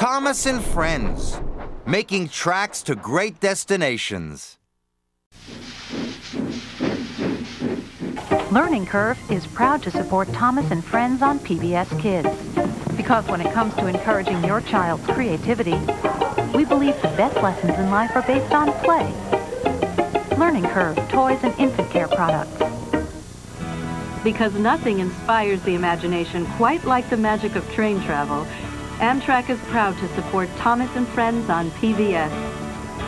Thomas and Friends, making tracks to great destinations. Learning Curve is proud to support Thomas and Friends on PBS Kids. Because when it comes to encouraging your child's creativity, we believe the best lessons in life are based on play. Learning Curve, toys and infant care products. Because nothing inspires the imagination quite like the magic of train travel, Amtrak is proud to support Thomas and Friends on PBS.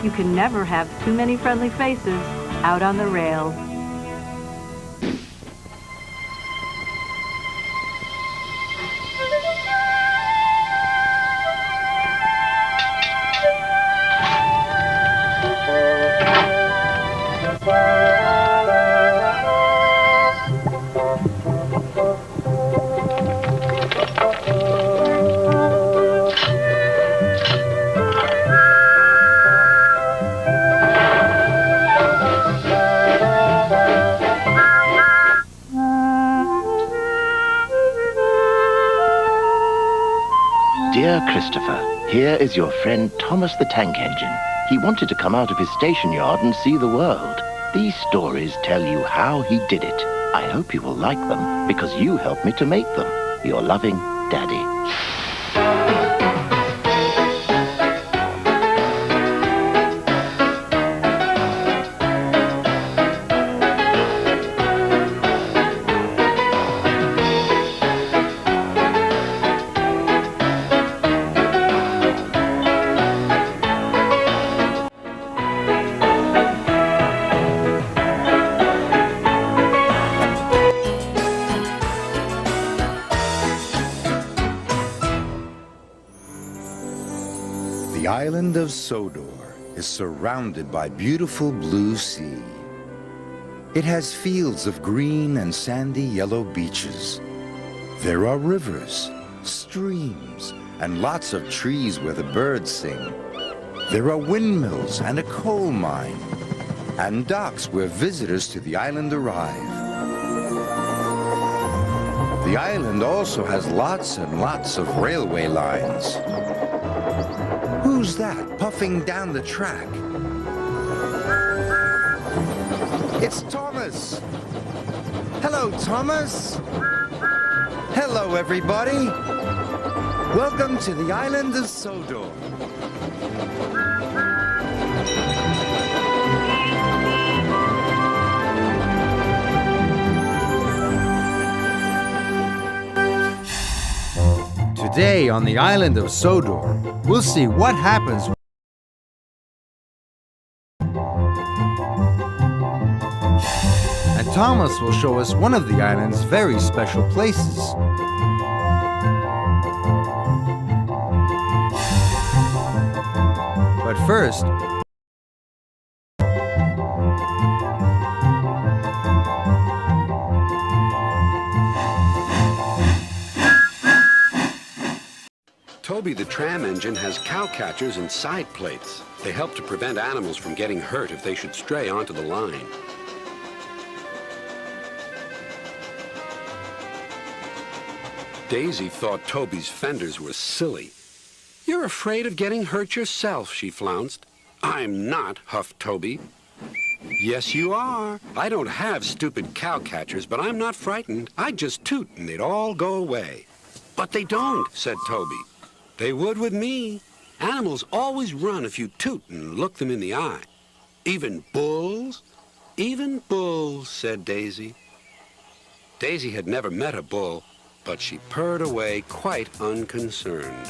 You can never have too many friendly faces out on the rails. Dear Christopher, here is your friend Thomas the Tank Engine. He wanted to come out of his station yard and see the world. These stories tell you how he did it. I hope you will like them, because you helped me to make them. Your loving, Daddy. The island of Sodor is surrounded by beautiful blue sea. It has fields of green and sandy yellow beaches. There are rivers, streams, and lots of trees where the birds sing. There are windmills and a coal mine, and docks where visitors to the island arrive. The island also has lots and lots of railway lines. Who's that puffing down the track? It's Thomas! Hello, Thomas! Hello, everybody! Welcome to the island of Sodor. Today on the island of Sodor, we'll see what happens and Thomas will show us one of the island's very special places. But first, Toby the tram engine has cow catchers and side plates. They help to prevent animals from getting hurt if they should stray onto the line. Daisy thought Toby's fenders were silly. "You're afraid of getting hurt yourself," she flounced. "I'm not," huffed Toby. "Yes, you are. I don't have stupid cow catchers, but I'm not frightened. I'd just toot and they'd all go away." "But they don't," said Toby. "They would with me. Animals always run if you toot and look them in the eye. Even bulls?" "Even bulls," said Daisy. Daisy had never met a bull, but she purred away quite unconcerned.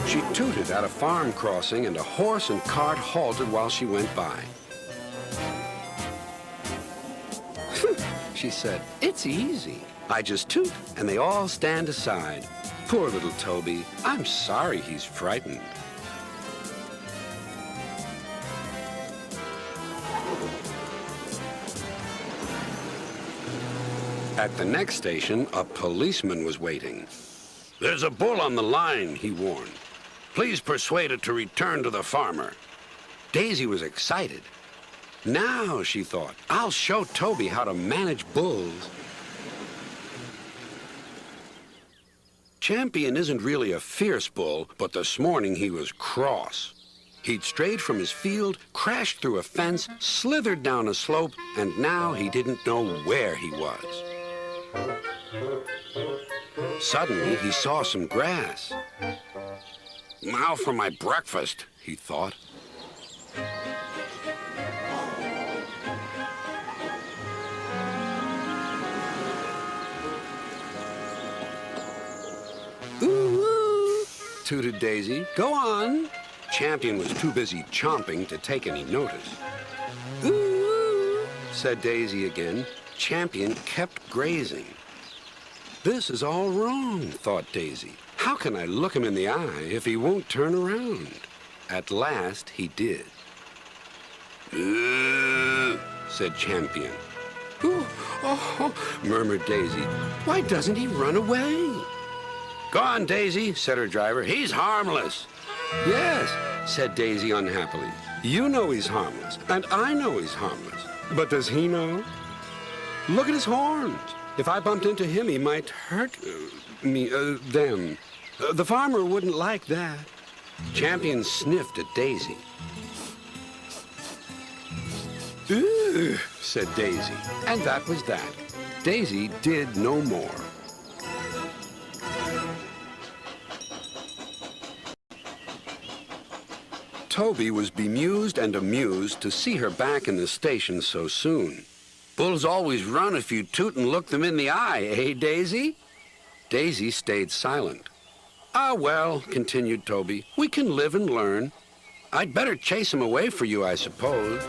She tooted at a farm crossing, and a horse and cart halted while she went by. She said, "It's easy. I just toot, and they all stand aside. Poor little Toby. I'm sorry he's frightened." At the next station, a policeman was waiting. "There's a bull on the line," he warned. "Please persuade it to return to the farmer." Daisy was excited. Now, she thought, I'll show Toby how to manage bulls. Champion isn't really a fierce bull, but this morning he was cross. He'd strayed from his field, crashed through a fence, slithered down a slope, and now he didn't know where he was. Suddenly, he saw some grass. Now for my breakfast, he thought. Ooh, tooted Daisy. Go on. Champion was too busy chomping to take any notice. Ooh, said Daisy again. Champion kept grazing. This is all wrong, thought Daisy. How can I look him in the eye if he won't turn around? At last, he did. Said Champion. Ooh, oh, murmured Daisy. Why doesn't he run away? Go on, Daisy, said her driver. He's harmless. Yes, said Daisy unhappily. You know he's harmless, and I know he's harmless. But does he know? Look at his horns. If I bumped into him, he might hurt them. The farmer wouldn't like that. Champion sniffed at Daisy. Ugh, said Daisy, and that was that. Daisy did no more. Toby was bemused and amused to see her back in the station so soon. Bulls always run if you toot and look them in the eye, eh, Daisy? Daisy stayed silent. Ah, well, continued Toby, we can live and learn. I'd better chase him away for you, I suppose.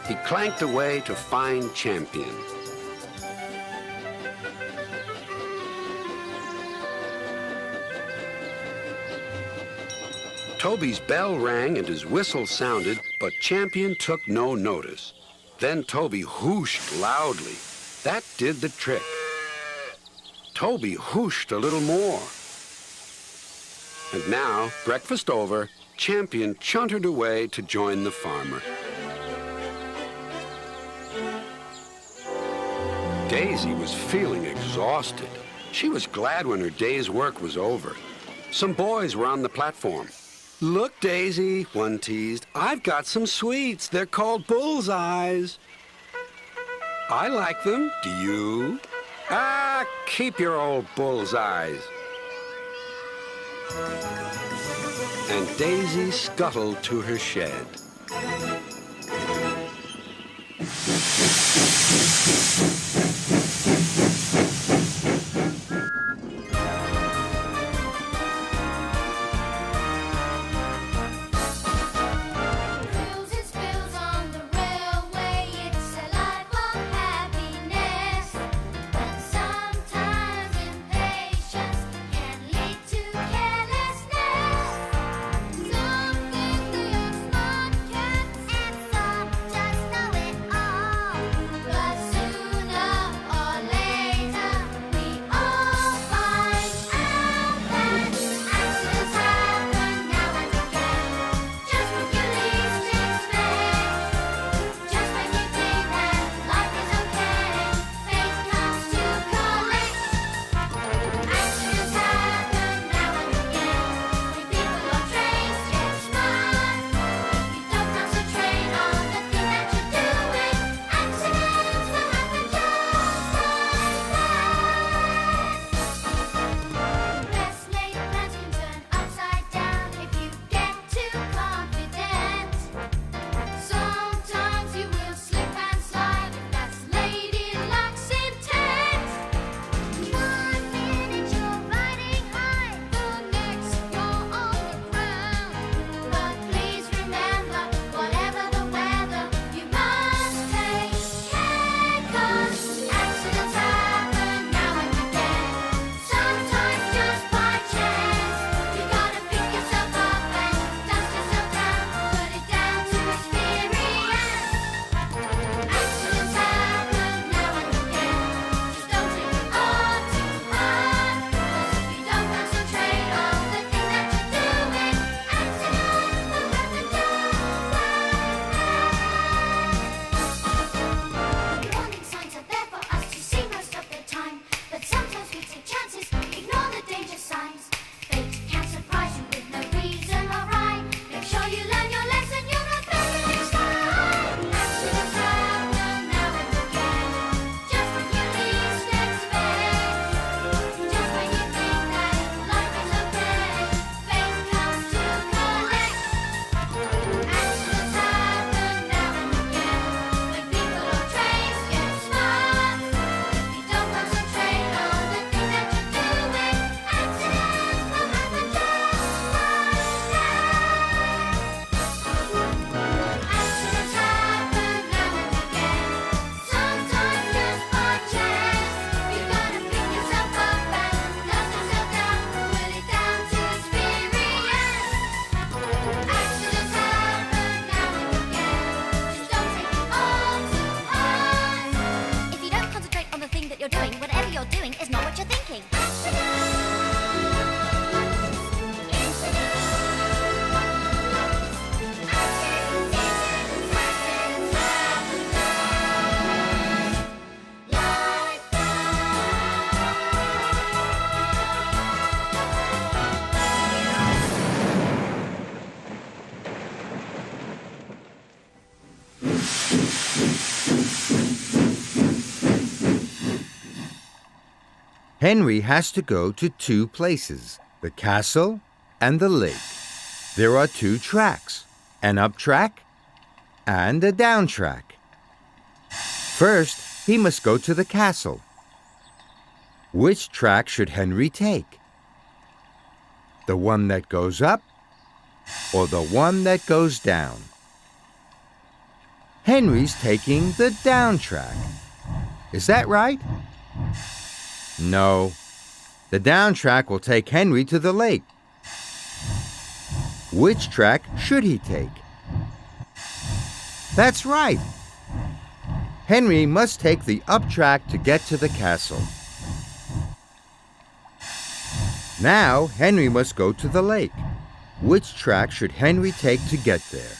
He clanked away to find Champion. Toby's bell rang and his whistle sounded, but Champion took no notice. Then Toby whooshed loudly. That did the trick. Toby whooshed a little more. And now, breakfast over, Champion chuntered away to join the farmer. Daisy was feeling exhausted. She was glad when her day's work was over. Some boys were on the platform. Look, Daisy, one teased, I've got some sweets. They're called bullseyes. I like them. Do you? Ah, keep your old bullseyes. And Daisy scuttled to her shed. Henry has to go to two places, the castle and the lake. There are two tracks, an up track and a down track. First, he must go to the castle. Which track should Henry take? The one that goes up or the one that goes down? Henry's taking the down track. Is that right? No. The down track will take Henry to the lake. Which track should he take? That's right. Henry must take the up track to get to the castle. Now, Henry must go to the lake. Which track should Henry take to get there?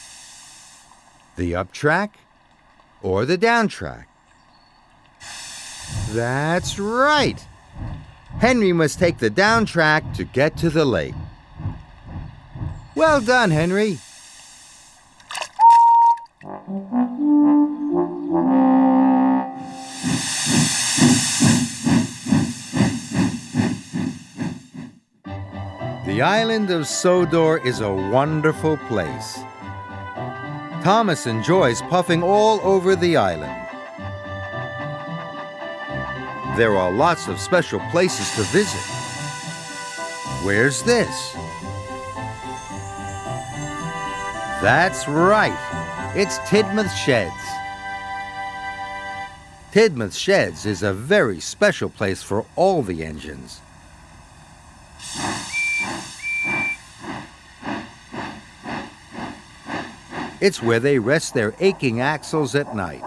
The up track or the down track? That's right. Henry must take the down track to get to the lake. Well done, Henry. The island of Sodor is a wonderful place. Thomas enjoys puffing all over the island. There are lots of special places to visit. Where's this? That's right. It's Tidmouth Sheds. Tidmouth Sheds is a very special place for all the engines. It's where they rest their aching axles at night.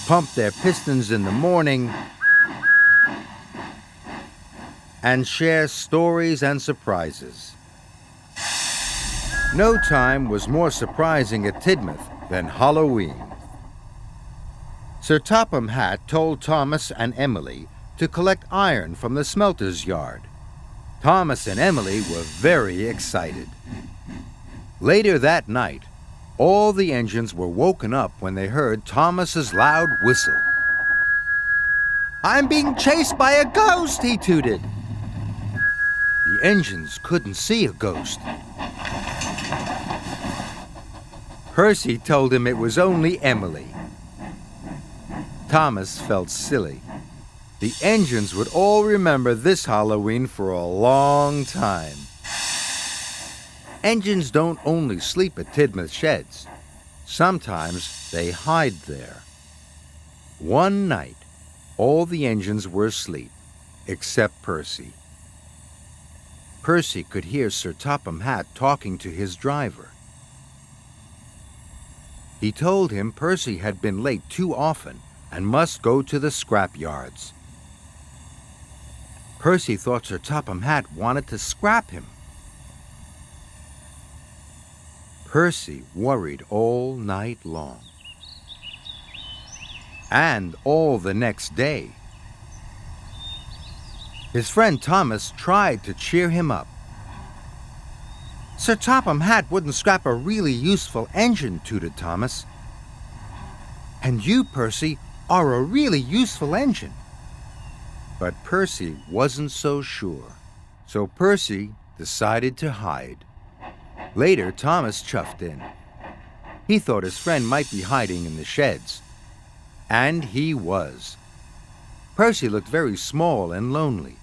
Pump their pistons in the morning, and share stories and surprises. No time was more surprising at Tidmouth than Halloween. Sir Topham Hatt told Thomas and Emily to collect iron from the smelter's yard. Thomas and Emily were very excited. Later that night, all the engines were woken up when they heard Thomas's loud whistle. "I'm being chased by a ghost," he tooted. The engines couldn't see a ghost. Percy told him it was only Emily. Thomas felt silly. The engines would all remember this Halloween for a long time. Engines don't only sleep at Tidmouth Sheds. Sometimes they hide there. One night, all the engines were asleep, except Percy. Percy could hear Sir Topham Hatt talking to his driver. He told him Percy had been late too often and must go to the scrap yards. Percy thought Sir Topham Hatt wanted to scrap him. Percy worried all night long. And all the next day. His friend Thomas tried to cheer him up. "Sir Topham Hatt wouldn't scrap a really useful engine," tooted Thomas. "And you, Percy, are a really useful engine." But Percy wasn't so sure. So Percy decided to hide. Later, Thomas chuffed in. He thought his friend might be hiding in the sheds. And he was. Percy looked very small and lonely.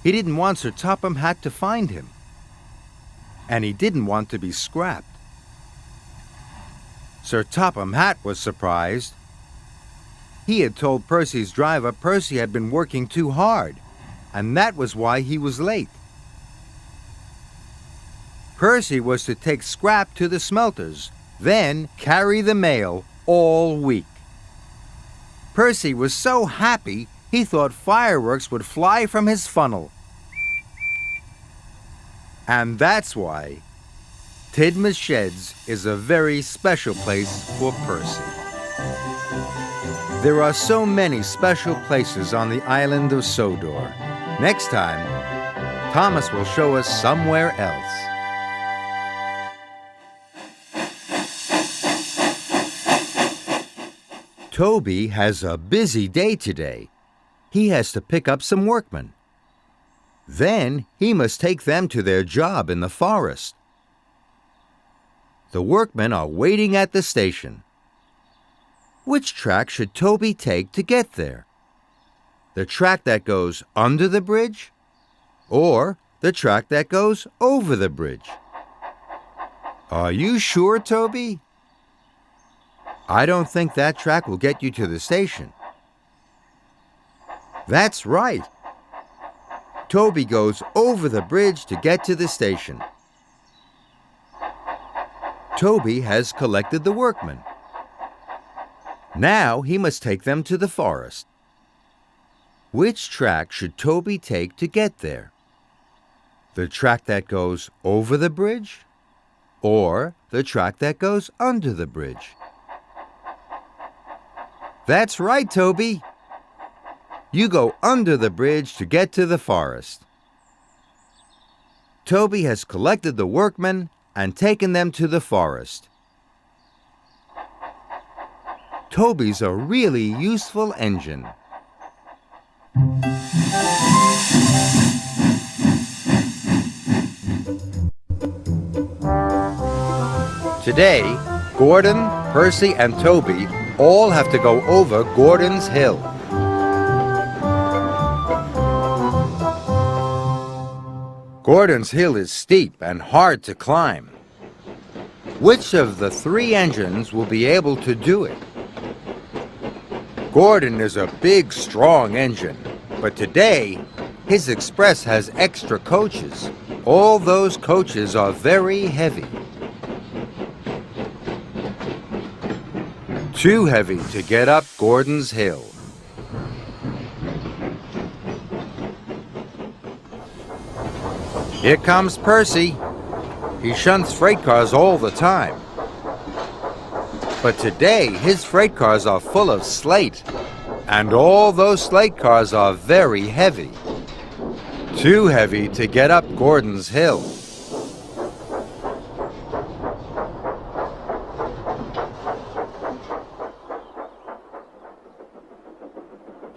He didn't want Sir Topham Hatt to find him. And he didn't want to be scrapped. Sir Topham Hatt was surprised. He had told Percy's driver Percy had been working too hard, and that was why he was late. Percy was to take scrap to the smelters, then carry the mail all week. Percy was so happy he thought fireworks would fly from his funnel. And that's why Tidmouth Sheds is a very special place for Percy. There are so many special places on the island of Sodor. Next time, Thomas will show us somewhere else. Toby has a busy day today. He has to pick up some workmen. Then he must take them to their job in the forest. The workmen are waiting at the station. Which track should Toby take to get there? The track that goes under the bridge or the track that goes over the bridge? Are you sure, Toby? I don't think that track will get you to the station. That's right. Toby goes over the bridge to get to the station. Toby has collected the workmen. Now he must take them to the forest. Which track should Toby take to get there? The track that goes over the bridge or the track that goes under the bridge? That's right, Toby. You go under the bridge to get to the forest. Toby has collected the workmen and taken them to the forest. Toby's a really useful engine. Today, Gordon, Percy, and Toby all have to go over Gordon's Hill. Gordon's Hill is steep and hard to climb. Which of the three engines will be able to do it? Gordon is a big, strong engine, but today, his express has extra coaches. All those coaches are very heavy. Too heavy to get up Gordon's Hill. Here comes Percy. He shunts freight cars all the time. But today, his freight cars are full of slate. And all those slate cars are very heavy. Too heavy to get up Gordon's Hill.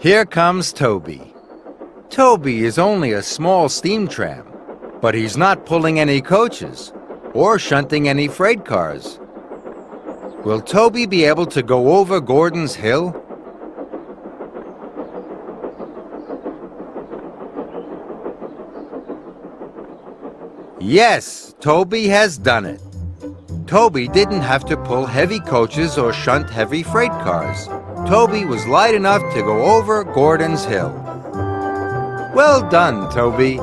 Here comes Toby. Toby is only a small steam tram, but he's not pulling any coaches or shunting any freight cars. Will Toby be able to go over Gordon's Hill? Yes, Toby has done it. Toby didn't have to pull heavy coaches or shunt heavy freight cars. Toby was light enough to go over Gordon's Hill. Well done, Toby.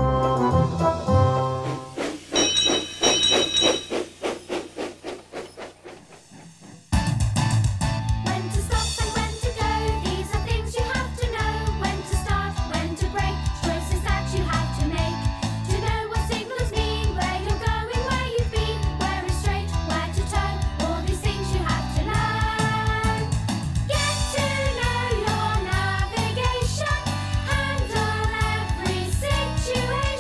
Situation.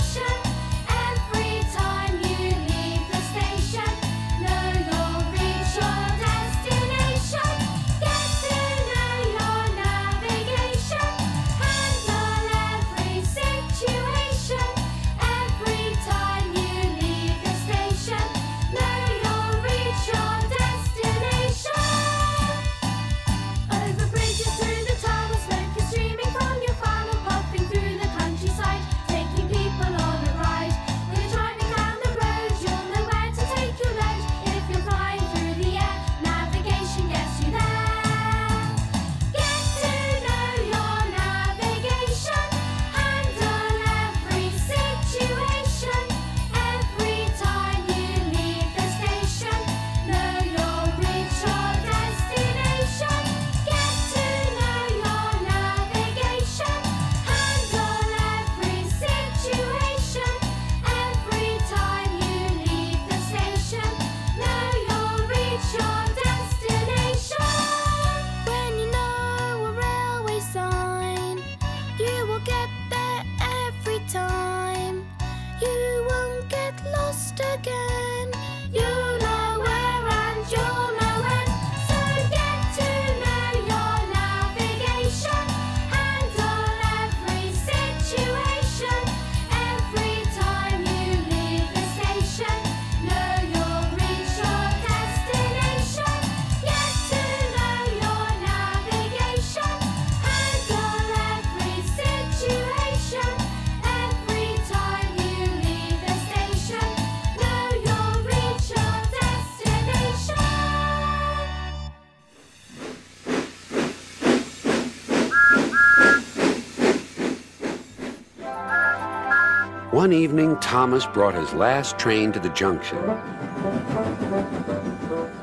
One evening, Thomas brought his last train to the junction.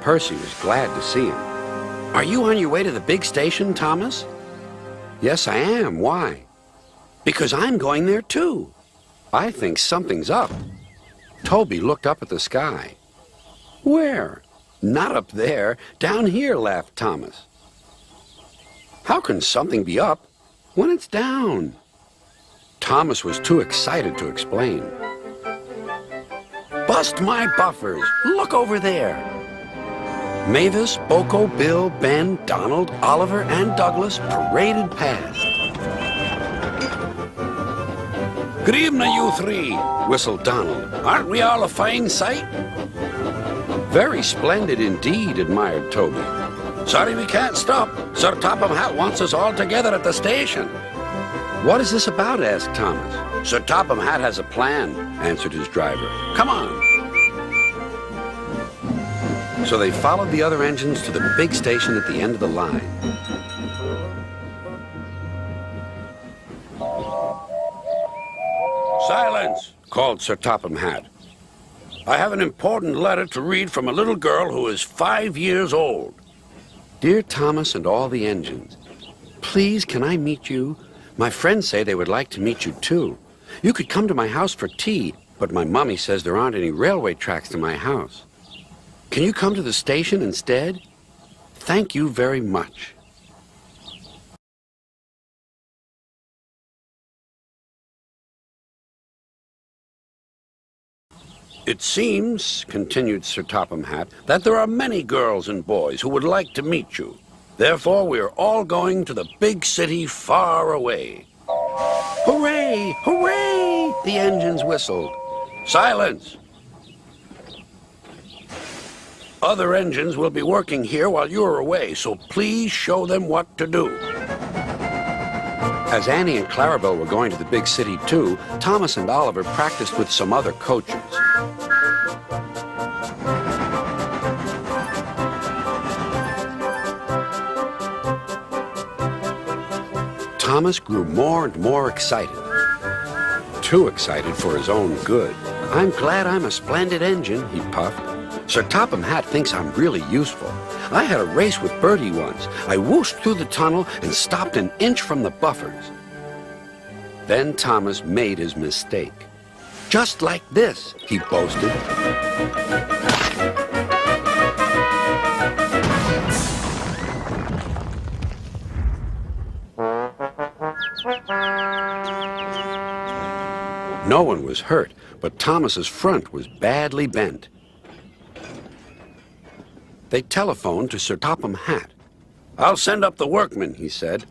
Percy was glad to see him. "Are you on your way to the big station, Thomas?" "Yes, I am. Why?" "Because I'm going there, too. I think something's up." Toby looked up at the sky. "Where?" "Not up there. Down here," laughed Thomas. "How can something be up when it's down?" Thomas was too excited to explain. "Bust my buffers! Look over there!" Mavis, Boko, Bill, Ben, Donald, Oliver, and Douglas paraded past. "Good evening, you three," whistled Donald. "Aren't we all a fine sight?" "Very splendid indeed," admired Toby. "Sorry we can't stop. Sir Topham Hatt wants us all together at the station." "What is this about?" asked Thomas. "Sir Topham Hatt has a plan," answered his driver. "Come on." So they followed the other engines to the big station at the end of the line. "Silence!" called Sir Topham Hatt. "I have an important letter to read from a little girl who is 5 years old." "Dear Thomas and all the engines, please can I meet you? My friends say they would like to meet you too. You could come to my house for tea, but my mummy says there aren't any railway tracks to my house. Can you come to the station instead? Thank you very much." "It seems," continued Sir Topham Hatt, "that there are many girls and boys who would like to meet you. Therefore, we are all going to the big city far away." "Hooray! Hooray!" the engines whistled. "Silence! Other engines will be working here while you're away, so please show them what to do." As Annie and Clarabelle were going to the big city too, Thomas and Oliver practiced with some other coaches. Thomas grew more and more excited. Too excited for his own good. "I'm glad I'm a splendid engine," he puffed. "Sir Topham Hatt thinks I'm really useful. I had a race with Bertie once. I whooshed through the tunnel and stopped an inch from the buffers." Then Thomas made his mistake. "Just like this," he boasted. No one was hurt, but Thomas's front was badly bent. They telephoned to Sir Topham Hatt. "I'll send up the workmen," he said.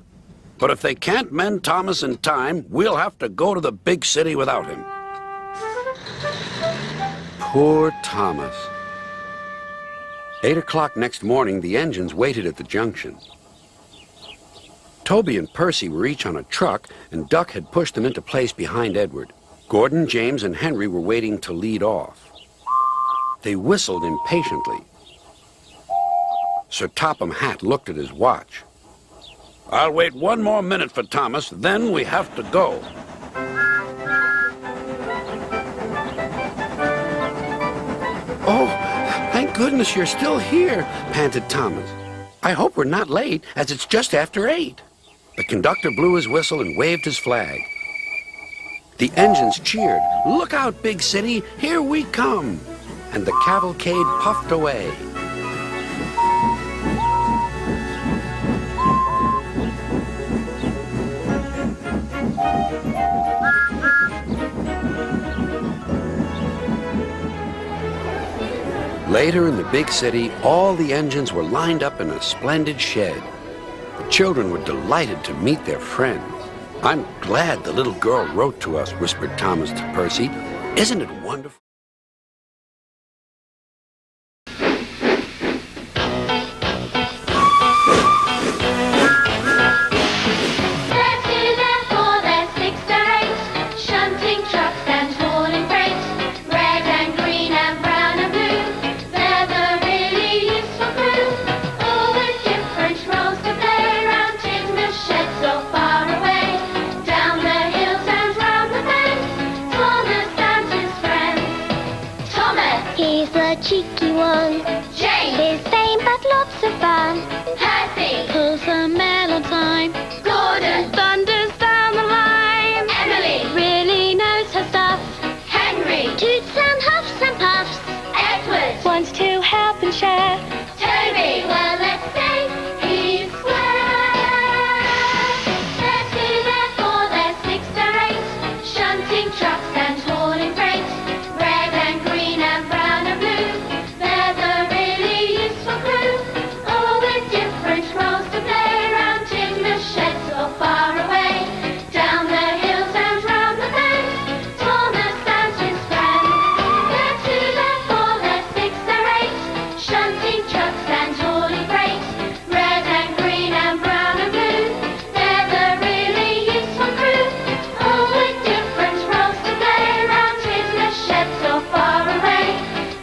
"But if they can't mend Thomas in time, we'll have to go to the big city without him." Poor Thomas. 8 o'clock next morning, the engines waited at the junction. Toby and Percy were each on a truck, and Duck had pushed them into place behind Edward. Gordon, James, and Henry were waiting to lead off. They whistled impatiently. Sir Topham Hatt looked at his watch. "I'll wait 1 more minute for Thomas, then we have to go." "Oh, thank goodness you're still here," panted Thomas. "I hope we're not late, as it's just after 8. The conductor blew his whistle and waved his flag. The engines cheered. "Look out, big city, here we come!" And the cavalcade puffed away. Later in the big city, all the engines were lined up in a splendid shed. The children were delighted to meet their friends. "I'm glad the little girl wrote to us," whispered Thomas to Percy. "Isn't it wonderful?" So far away, down the hills and round the bend, He's the cheeky one. Jane. He's vain but lots of fun. Percy. Pulls a mail on time. Gordon. Thunders down the line. Emily. Really knows her stuff. Henry. Toots and huffs and puffs. Edward. Wants to help and share. Toby. Well, let's say he's square. They're two, they're four, they're six, they're eight. Shunting trucks and hauling freight. Red and green and brown and blue. They're the really useful crew. All with different roles to play. Round in the sheds or far away. Down the hills and round the bends. Thomas and his friends. They're two, they're four, they're six, they're eight. Shunting trucks and hauling freight. Red and green and brown and blue. They're the really useful crew. All with different roles to play. Round in the sheds or far away.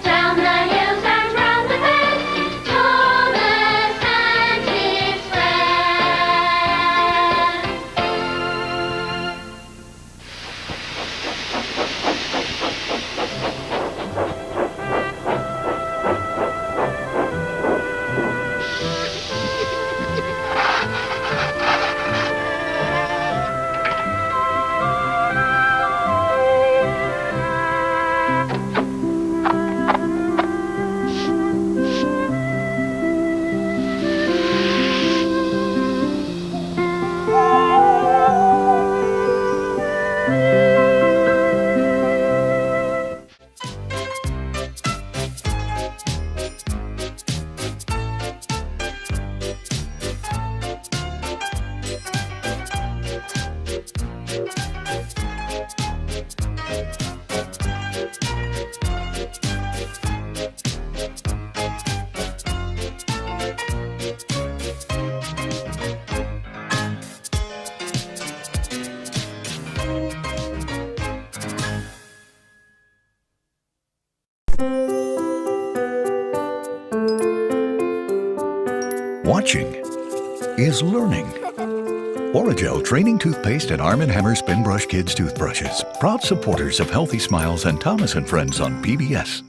Down the hills and round the bends. Thomas and his friends. Watching is learning. Orajel Training Toothpaste and Arm & Hammer Spin Brush Kids Toothbrushes. Proud supporters of Healthy Smiles and Thomas & Friends on PBS.